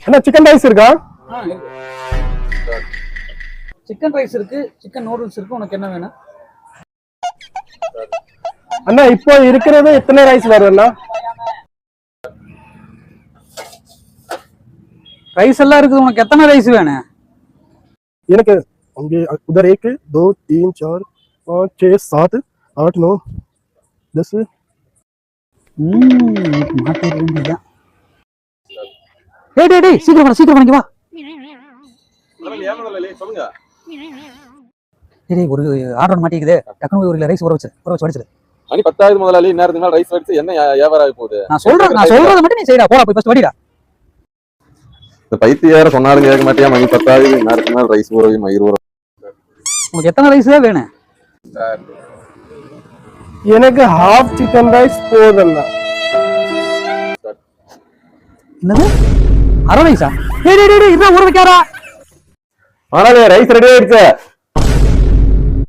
அண்ணா chicken rice இருக்கா? Chicken rice இருக்கு, chicken noodles இருக்கு. உனக்கு என்ன வேணும்? அண்ணா இப்போ இருக்கிறது எத்தனை ரைஸ் வருதுண்ணா? ரைஸ் எல்லாம் இருக்குது. உனக்கு எத்தனை ரைஸ் வேணும்? எனக்கு அங்கே उधर 1 2 3 4 5 6 7 8 9 10 மாத்தி வேண்டியதான். டேய் சீக்கிரம் பண்ணி வா. சொல்லுங்க. டேய் ஒரு ஆர்டர் மாட்டிக்குது. டக்குனு போய் ஒரு ரைஸ் ஊற வச்சு வடிச்சிடு. மணி 10 முதலாளி நேரத்துக்கு மேல ரைஸ் வடிச்சு என்ன வியாபாரம் ஆகி போகுது? நான் சொல்றது மட்டும் நீ செய்டா. போடா போய் ஃபர்ஸ்ட் வடிடா. இந்த பைத்தியார சொன்னாலும் கேட்க மாட்டியா? மணி 10 நேரத்துக்கு மேல ரைஸ் ஊறவே மயிர் ஊற. உங்களுக்கு எத்தனை ரைஸ் வேணும்? எனக்கு ஹாஃப் சிக்கன் ரைஸ் போதும்ண்ணா. என்னது அரை ரைஸா? டேய் இதான் ஊற வைக்காரா? ஆனால் ரைஸ் ரெடி ஆயிடுச்சு.